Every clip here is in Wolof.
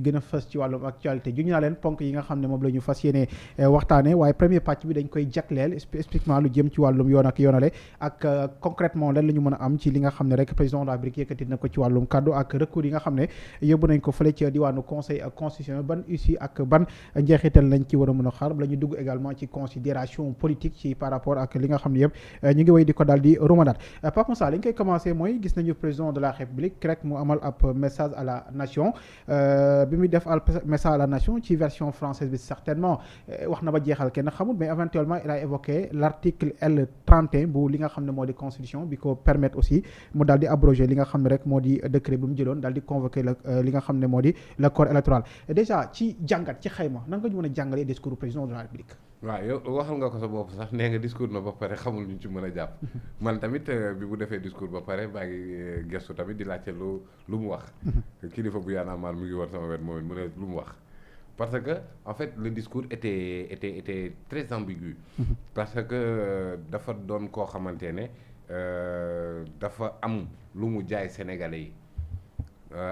gën a fës ci wàllum actualité ju ñu naa leen ponk yi nga xam ne moom la ñu fas yéene waxtaane waaye premier pàcc bi dañ koy jagleel spécifiquement lu jëm ci wàllum yoon ak yoonale ak concrètement lan la ñu mën a am ci li nga xam ne rek président de la République yëkkati na ko ci wàllum kaddu ak recours yi nga xam ne yóbbu nañ ko fële ci diwaanu conseil constitutionnel ban issue ak ban njeexital lañ ci war a mën a xaar la ñu dugg également ci considération politique ci par rapport ak li nga xam ne yëpp ñu ngi wéy di ko daal di romadaat Pape Moussa li ñu koy commencé mooy gis nañu président de la République rek mu amal ab message à la nation bi muy def al message à la nation ci version française bi certainement wax na ba jeexal kenn xamul mais éventuellement il a évoqué l'article L31 bu li nga xam ne moo di constitution bi ko permettre aussi mu daal di abroger li nga xam ne rek moo di décret bi mu jëloon daal di convoquer li nga xam ne moo di le corps électoral déjà ci jàngat ci xayma nan nga ñu mën a jàngalee discours président de la République. waaw yow waxal nga ko sa bopp sax nee nga discours na ba pare xamul ñu ci mën a jàpp man tamit bi mu defee discours ba pare maa ngi gestu tamit di laajte lu mu wax kilifa bu yaanaa maar mu ngi war sama wet moom mu ne lu mu wax parce que en fait le discours était très ambigu parce que dafa doon koo xamante ne dafa am lu mu jaay sénégalais yi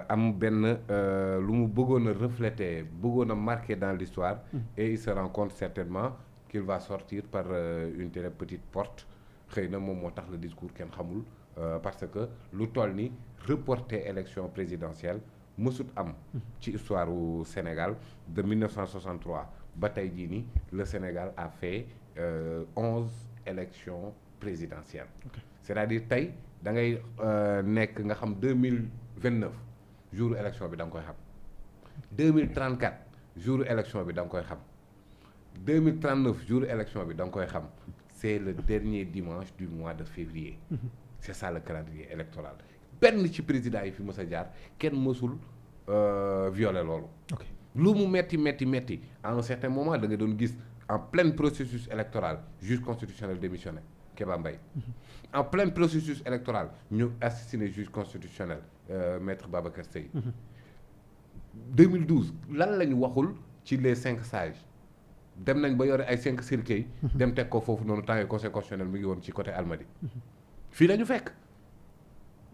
am benn lu mu bëggoon a refléter bëggoon a marquer dans l'histoire et il se rend compte certainement qu'il va sortir par une telle petite porte xëy na moom moo tax le discours kenn xamul parce que lu toll ni reporter élection présidentielle mësut am ci histoire u Sénégal de 1963 ba tey jii ni le Sénégal a fait 11 élections présidentielles c'est-à-dire tey da ngay nekk nga xam 2029 jour élection bi da nga koy xam 2034 jour élection bi da nga koy xam 2039 jour élection bi da nga koy xam c'est le dernier dimanche du mois de février c'est ça le calendrier électoral benn ci président yi fi mës a jaar kenn mësul violer loolu lu mu metti à un certain moment da nga doon gis en plein processus électoral juge constitutionnel démissionné Kéba Mbaye en plein processus électoral ñu assassiné juge constitutionnel maître Babacar Seye 2012 lan lañu waxul ci les 5 sages dem nañ ba yore ay 5 cercueils dem teg ko foofu noonu temps yi conseil constitutionnel mu ngi woon ci côté Almadies fii la ñu fekk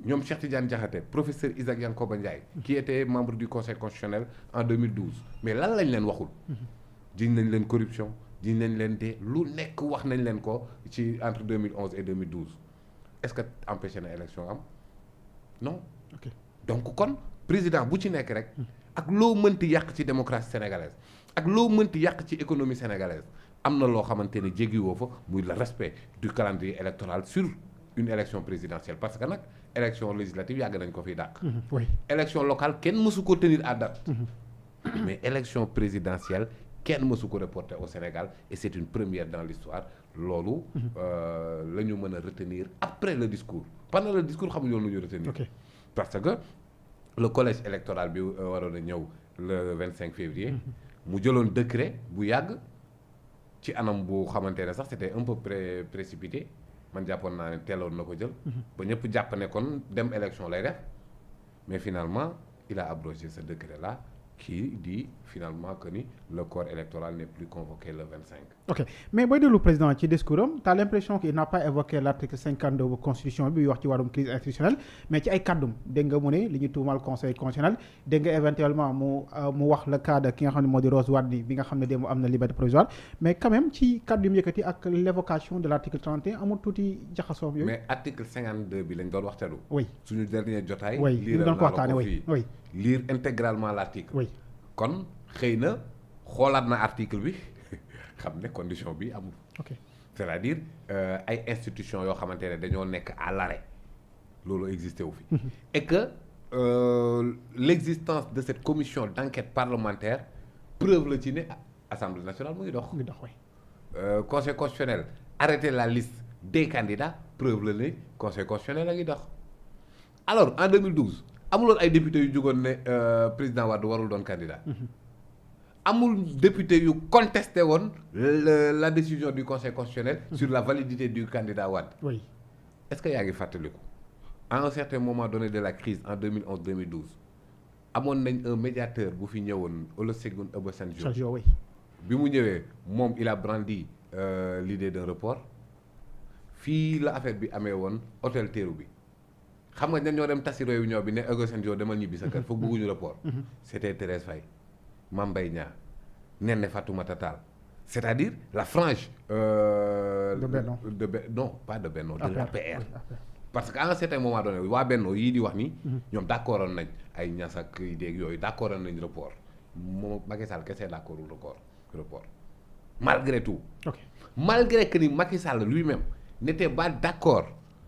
ñoom Cheikh Tidiane Diakhaté professeur Isaac Yankoba Ndiaye qui était membre du conseil constitutionnel en 2012 mais lan lañ leen waxul jiñ nañ leen corruption jiñ nañ leen de lu nekk wax nañ leen ko ci entre 2011 et 2012 est-ce que empêché na élection am non donc kon président bu ci nekk rek ak loo mënti yàq ci démocratie sénégalaise ak loo mënti yàq ci économie sénégalaise am na loo xamante ne jéggiwoo fa muy le respect du calendrier électoral sur une élection présidentielle parce que nag élection législative yàgg nañ ko fiy dàq élection locale kenn mësu ko tenir à date mais élection présidentielle kenn mësu ko reporter au Sénégal et c'est une première dans l'histoire loolu la ñu mën a retenir après le discours pendant le discours xamuñu woon lu ñu retenir parce que le collège électoral bi waroon a ñëw le 25 février mu jëloon décret bu yàgg ci anam bu xamante ne sax c'était un peu précipité man jàppoon naa ne teeloon na ko jël ba ñëpp jàpp ne kon dem élection lay def mais finalement il a abrogé ce décret là qui dit finalement que ni le corps électoral n'est plus convoqué le 25. ok mais booy déglu président ci discours am t'as l'impression qu'il n'a pas évoqué l'article 52 bu constitution bi wax ci wàllum crise institutionnelle mais ci ay kàddum dégg nga mu ne li ñu tuumal conseil constitutionnel dégg nga éventuellement mu wax le cas de ki nga xam ne moo di Rose Wardini bi nga xam ne démb am na liberté provisoire mais quand même ci kàddu yu mu yëkkati ak l'évocation de l'article 31 amul tuuti jaxasoom yooyu. mais article 52 bi lañ doon waxtaanu. oui suñu dernier jotaay. oui ñu doon ko waxtaanee oui lire intégralement l'article. oui kon xëy na xoolaat na article bi xam ne condition bi amul. ok c'est-à-dire ay institutions yoo xamante ne dañoo nekk à l'arrêt loolu existé wu fi. et que l'existence de cette commission d'enquête parlementaire preuve la ci ne Assemblée nationale mu ngi dox. Conseil constitutionnel arrêter la liste des candidats preuve la ne Conseil constitutionnel a ngi dox. alors en 2012 amuloon ay députés yu jugoon ne président Wade warul doon candidat. amul député yu contesté woon la décision du conseil constitutionnel sur la validité du candidat Wade. oui est-ce que yaa ngi fàttaliku à un certain moment donné de la crise en 2011-2012 amoon nañ un médiateur bu fi ñëwoon Olusegun Obasanjo. oui bi mu ñëwee moom il a brandi l'idée d'un report fii la affaire bi amee woon hôtel Terrou-Bi xam nga ñan ñoo dem tasi réunion bi ne Hugo Senghor demal ñibbi sa kër foog bëgguñu report. C'était Thérèse Faye, Mame Mbaye Niang, Néné Fatoumata Tall, c'est-à-dire la frange. de Benno non pas de Benno de l'APR. Parce que à un certain moment donné waa Benno yii di wax ni. ñoom d'accordoon nañ ay Niass ak yi dégg yooyu d'accordoon nañ report moom Macky Sall kese d'accordul report malgré tout. Malgré que ni Macky Sall lui-même n'était pas d'accord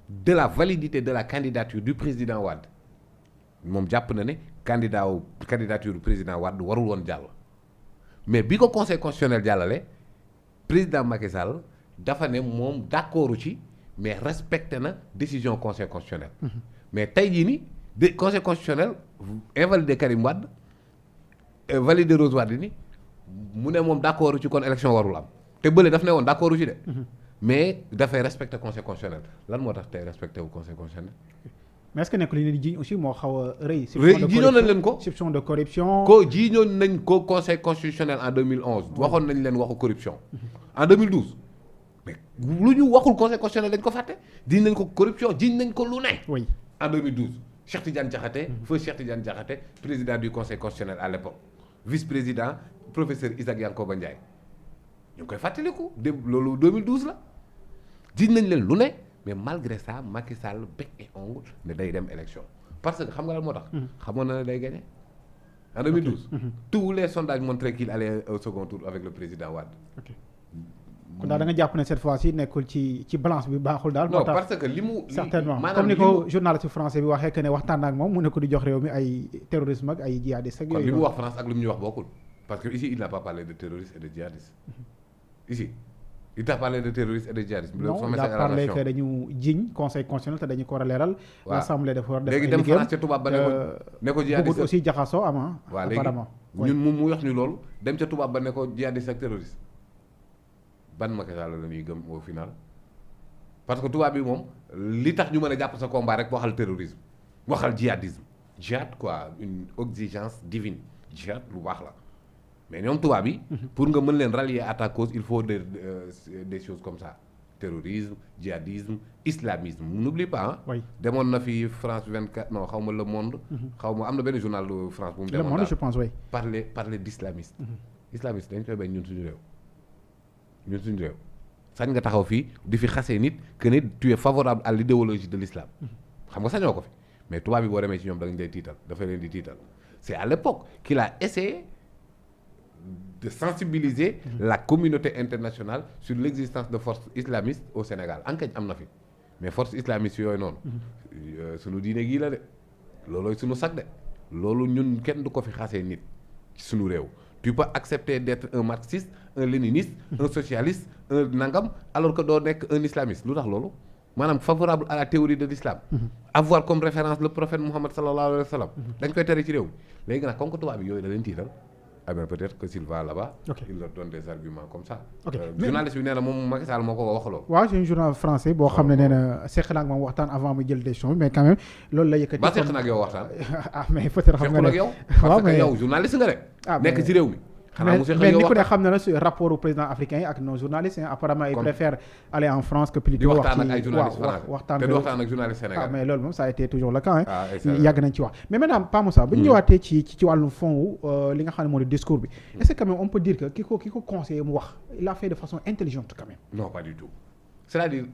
de la validité de la candidature du président Wade moom jàpp na ne candidature du président Wade warul woon jàll mais bi ko conseil constitutionnel jàllale président Macky Sall dafa ne moom d'accordu ci mais respecté na décision conseil constitutionnel. mais tey jii ni de conseil constitutionnel invalidé Karim Wade validé Rose Wardini mu ne moom d'accordu ci kon élection warul am te bële daf ne woon d'accordu ci de. mais dafay respecter conseil constitutionnel lan moo tax tey respecté wu conseil constitutionnel. mais est-ce que nekk li ñu jiiñ aussi moo xaw a rëy. jiiñoon nañ leen ko soupçon de corruption. jiiñoon nañ ko conseil constitutionnel en 2011. waxoon nañ leen waxu corruption. en 2012 mais lu ñu waxul conseil constitutionnel dañ ko fàtte. jiiñ nañ ko corruption jiiñ nañ ko lu ne. oui en 2012 Cheikh Tidiane Diakhaté. feu Cheikh Tidiane Diakhaté président du conseil constitutionnel à l'époque vice-président professeur Isaac Yankoba Ndiaye ñu ngi koy fàttaliku loolu 2012 la. jiiñ nañ leen lu ne mais malgré ça Macky Sall bec et ongle ne day dem élection parce que xam nga lan moo tax. xamoon na ne day gagner en 2012. tous les sondages montraient qu'il allait au second tour avec le président Wade. kon daal da nga jàpp ne cette fois-ci nekkul ci balance bi baaxul daal. non parce que li mu certainement comme ni ko journaliste français bi waxee que ne waxtaan ak moom mu ne ko di jox réew mi ay terrorisme ak ay djihadistes ak yooyu. kon li mu wax France ak li mu ñu wax bokkul parce que ici il n'a pas parlé de terroristes et de djihadistes ici. il t'a parlé de terroristes et de djihadistes. non il a parlé que dañu jiñ conseil constitutionnel te dañu ko war a leeral. waaw l'assemblée dafa war a def léegi dem France ca tubaab ba ne ko jihadiste bëggut aussi jaxasoo ama waaw léegi ñun mu wax ñu loolu dem ca tubaab ba ne ko jihadiste ak terroriste ban Macky Sall la ñuy gëm au final parce que tubaab bi moom li tax ñu mën a jàpp sa combat rek waxal terrorisme waxal jihadisme jihad quoi une exigence divine jihad lu baax la. mais ñoom tubaab yi. pour nga mën leen rallier à ta cause il faut des choses comme ça terrorisme djihadisme islamisme n'oublie pas oui demoon na fi France 24 non xaw ma Le Monde. xaw ma am na benn journal de France bu mu demoon Le Monde je pense oui. parler d'islamiste. islamiste dañ koy bañ ñun suñu réew. sañ nga taxaw fii di fi xasee nit que ne tu es favorable à l'idéologie de l'islam xam nga sañoo ko fi mais tubaab yi boo demee ci ñoom da nga lay tiital dafay leen di tiital c'est à l'époque qu'il a essayé de sensibiliser la communauté internationale sur l'existence de forces islamistes au Sénégal enquête am na fi mais forces islamistes yooyu noonu sunu diine gii la de loolooy sunu sag de loolu ñun kenn du ko fi xasee nit ci sunu réew tu peux accepter d'être un marxiste un léniniste un socialiste un nangam alors que doo nekk un islamiste lu tax loolu maanaam favorable à la théorie de l'islam avoir comme référence le prophète Mohammed sallallahu alayhi wa sallam dañ koy tere ci réew mi léegi nag comme que tubaab bi yooyu da leen tiital ah bien peut-être que s'il va là-bas. il leur donne des arguments comme ça. journaliste bi nee na moom Macky Sall moo ko waxaloo. waaw c'est un journal français boo xam ne nee na seq na ak moom waxtaan avant muy jël décision bi mais quand même loolu la yëkkati. ba seq na ak yow waxtaan. ah mais peut-être xam nga ne yow parce que yow journaliste nga de. nekk ci réew mi. xanaa mu seq mais ni ku ne xam na ne rapport au président africain yi ak nos journalistes apparemment ils préfèrent aller en France que plutôt wax ci waxtaan te du waxtaan ak journaliste Sénégal. ah mais loolu moom ça a été toujours le cas yàgg nañ ci wax mais maintenant Pa Moussa bu ñu ñëwaatee ci wàllum fond li nga xam ne moo di discours bi est-ce que quand même on peut dire que ki ko conseillé mu wax il l'a fait de façon intelligente quand même. non pas du tout c'est-à-dire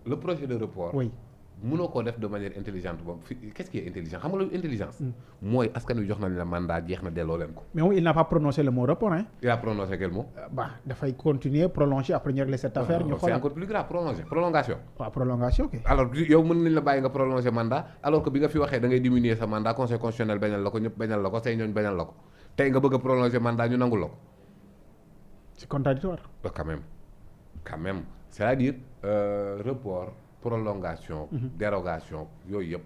le projet de report. oui mënoo koo def de manière intelligente boobu qu'est-ce qui est intelligent xam nga lu intelligence. mooy askan wi jox nañ la mandat jeex na delloo leen ko. mais moom il n'a pas prononcé le mot report hein. il a prononcé quel mot. dafay continuer prolonger après ñu régler cette affaire. ñu xool c'est encore plus grave prolongation. waaw prolongation ok. alors yow mën nañ la bàyyi nga prolonger mandat alors que bi nga fi waxee da ngay diminuer sa mandat conseil constitutionnel bañal la ko ñëpp bañal la ko say ñooñ bañal la ko tey nga bëgg a prolonger mandat ñu nangul la ko. c'est contradictoire. quand même c'est-à-dire report. prolongation dérogation yooyu yëpp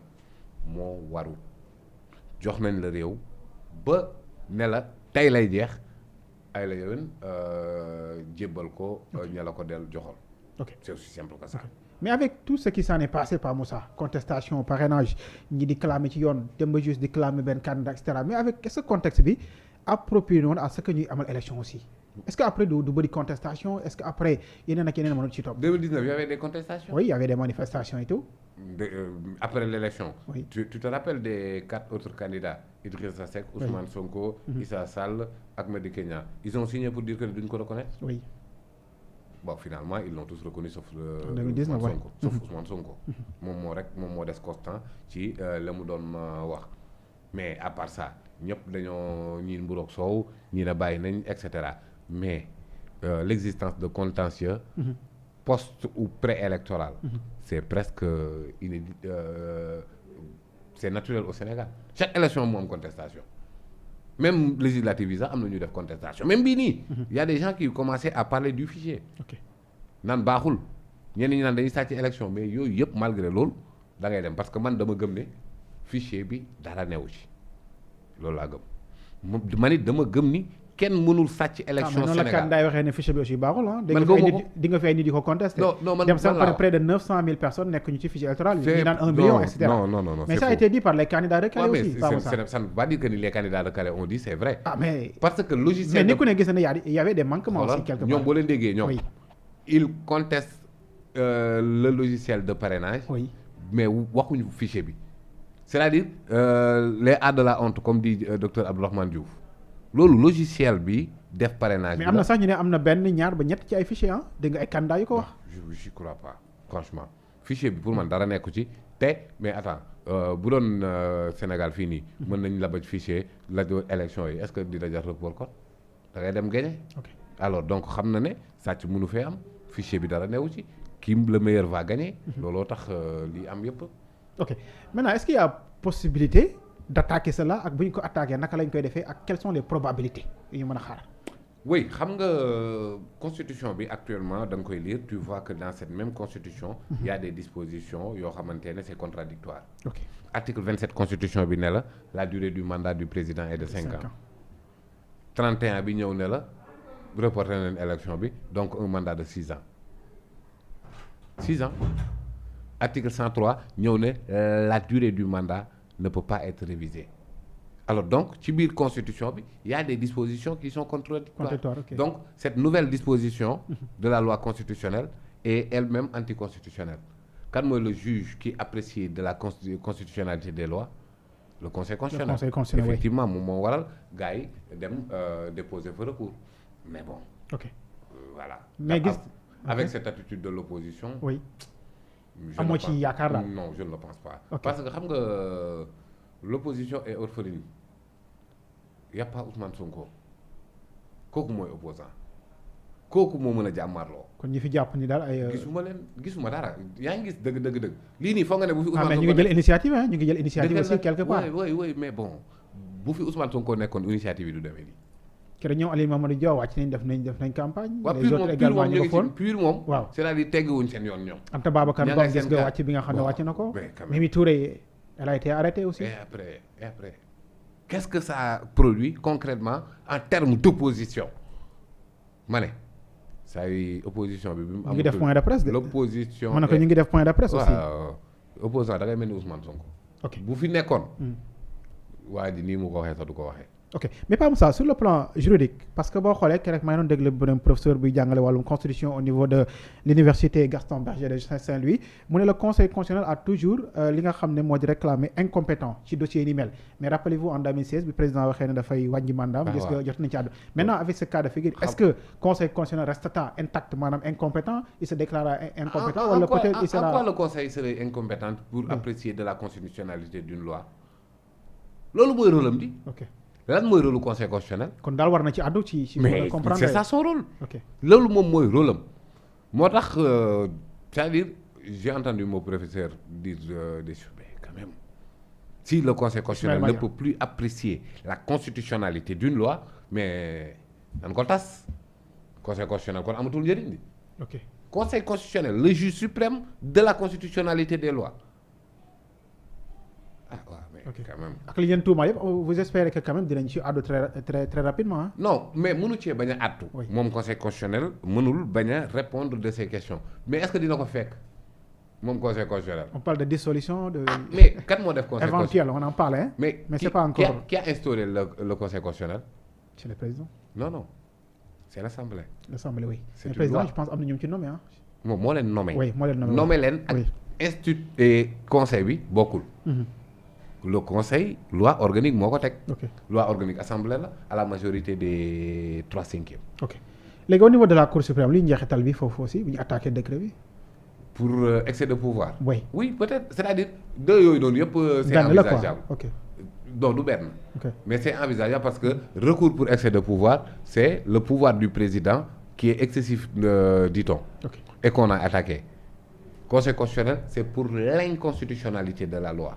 moo waru jox nañ la réew ba ne la tey lay jeex ay la yowén jébbal ko ña la ko del joxoon c'est aussi simple que ça mais avec tout ce qui s'en est passé par Moussa contestation parrainage ñi di clamer ci yoon dem ba juste di clamer benn candidat et cetera mais avec ce contexte bi approprié noonu à ce que ñuy amal élection aussi est-ce que après du bëri contestation est-ce que après yeneen ak yeneen mënul ci topp. 2019 il y avait des contestations. oui il y avait des manifestations et tout. après l'élection. Oui. Tu te rappelles des 4 autres candidats, Idrissa Seck, Ousmane Sonko, Issa Sall ak Madické Niang. Ils ont signé pour dire que duñ ko reconnaître. Oui. Bon, finalement ils l'ont tous reconnu sauf Ousmane Sonko. Sauf Ousmane Sonko. moom moo des constant ci la mu doon wax. mais à part ça ñëpp dañoo ñii mburoog soow ñii na bàyyi nañ et cetera mais l'existence de contentieux post ou préélectoral c'est presque inédit, c'est naturel au Sénégal chaque élection mu am contestation même législative yi sax am na ñuy def contestation même bii nii y a des gens qui commençaient à parler du fichier naan baaxul ñenn ñi naan dañuy sàcc élection mais yooyu yëpp malgré loolu da ngay dem parce que man dama gëm ne fichier bi dara newu ci loolu laa gëm man it dama gëm ni kenn mënul sàcc élection Sénégal. Sénégal candidat yi waxee ne fichier bi aussi baaxul ah. man di nga fi ay nit di ko contesté. non man dem sax par près de 900 000 personnes nekk ñu ci fichier électoral bi. ñu naan 1 million et cetera. non mais ça a été dit par les candidats recalés aussi. ça ne veut pas dire que les candidats recalés ont dit c'est vrai. mais parce que logiciel. mais ni ku ne gis na ne y avait des manquements aussi quelque part. ñoom boo leen déggee ñoom. ils contestent le logiciel de parrainage. oui mais waxuñu fichier bi. c'est-à-dire les A de la honte comme dit docteur Abdourahmane Diouf loolu logiciel bi def parrainage. mais am na sax ñu ne am na benn ñaar ba ñett ci ay fichier ah dégg nga ay candidats yu ko wax. je crois pas franchement fichier bi pour man dara nekku ci te mais attends bu doon Sénégal fii nii. mën nañ la bëj fichier la élection yi est-ce que dina jar report kon da ngay dem gagner. alors donc xam na ne sàcc mënu fee am fichier bi dara newu ci kii le meilleur va gagner. looloo tax lii am yëpp. ok maintenant est-ce qu'il y a possibilité d'attaquer cela ak bu ñu ko attaquer naka lañ koy defee ak quelles sont les probabilités yu ñu mën a xaar. oui xam nga constitution bi actuellement da nga koy lire tu vois que dans cette même constitution. il y a des dispositions yoo xamante ne c'est contradictoire. ok article 27 constitution bi ne la durée du mandat du président est de 5 ans. 31 bi ñëw ne la reporter nañ élection bi donc un mandat de 6 ans 6 ans. article 103 ñëw ne la durée du mandat ne peut pas être révisée alors donc ci biir constitution bi il y a des dispositions qui sont contradictoires. Okay. Donc cette nouvelle disposition de la loi constitutionnelle est elle-même anticonstitutionnelle. Kan mooy le juge qui apprécie de la constitutionnalité des lois? Le conseil constitutionnel. Le conseil constitutionnel, effectivement moom moo waral gars yi dem déposer fa recours mais bon. ok voilà. mais gis avec cette attitude de l'opposition. oui. amoo ci yaakaar daal non je ne le pense pas. Okay. Parce que xam nga l'opposition est orpheline. Y a pas Ousmane Sonko kooku mooy opposant kooku moo mën a jàmmarloo. kon ñi fi jàpp ni daal ay. gisuma dara yaa ngi gis dëgg. lii nii foog nga ne bu fi Ousmane Sonko mais ñu ngi jël initiative ñu ngi jël initiative aussi quelque part. oui mais bon bu fi Ousmane Sonko nekkoon initiative yi du demee nii. keroog ñoom Aliou Mamadou Dia wàcc nañ def nañ campagne. waaw pur moom waaw c'est-à-dire tegguwuñ seen yoon ñoom. Anta Babacar Ngom gis nga wàcc bi nga xam ne wàcc na ko. Mimi Touré elle a été arrêtée aussi. et après qu'est-ce que ça produit concrètement en termes d'opposition ma ne saa yu opposition bi. ñu ngi def point de presse de. l'opposition ma ne ko ñu ngi def point de presse aussi. waaw opposant da ngay mel ni Ousmane Sonko. ok bu fi nekkoon. waa ji nii mu ko waxee sax du ko waxee. ok mais pas ça sur le plan juridique parce que boo xoolee keroog maa ngi doon déglu beneen professeur buy jàngale wàllum constitution au niveau de l'université Gaston Berger de Saint-Louis mu ne le conseil constitutionnel a toujours li nga xam ne moo di réclamé incompétent ci dossier yi ni mel mais rappelez-vous en 2016 bi président waxee ne dafay wàññi mandat gis nga jot nañ ci àddu maintenant avec ce cas de figure est-ce que conseil constitutionnel restera intact maanaam incompétent il se déclarera incompétent wala peut-être il sera. En quoi le conseil serait incompétent pour apprécier de la constitutionnalité d'une loi loolu mooy rôle am di. ok lan mooy rôle conseil constitutionnel. kon daal war na ci àddu ci mais comprendre c'est ça son rôle. ok loolu moom mooy rôle am moo tax c'est-à-dire j'ai entendu mon professeur dire des choses mais quand même si le conseil constitutionnel ne peut plus apprécier la constitutionnalité d'une loi mais nan ko tas conseil constitutionnel kon amatul njëriñ li. ok conseil constitutionnel le juge suprême de la constitutionnalité des lois ah waaw. ok quand même ak li ngeen tuuma yëpp vous espérez que quand même dinañ ci àddu très rapidement hein? Non mais mënu cee bañ a àddu. moom conseil constitutionnel mënul bañ a répondre de ces questions mais est-ce que dina ko fekk moom conseil constitutionnel. on parle de dissolution de. mais kan moo def conseil éventuel on en parle hein. mais c'est pas encore. qui a instauré le conseil constitutionnel. c'est le président. non c'est l'assemblée. L'assemblée oui. c'est le président je pense am na ñu ci nommé ah. moom moo leen nommé. oui moo leen nommé nommé leen ak conseil bi bokkul. Le conseil loi organique moo ko teg. Loi organique assemblée la à la majorité des 3/5. ok léegi au niveau de la cour suprême li njeexital bi foofu aussi bu ñu attaqué décret bi. pour excès de pouvoir. oui peut-être c'est-à-dire deux yooyu noonu yëpp. c'est envisageable non du benn. mais c'est envisageable parce que recours pour excès de pouvoir c'est le pouvoir du président qui est excessif dit-on. Et qu'on a attaqué. Conseil constitutionnel c'est pour l'inconstitutionnalité de la loi.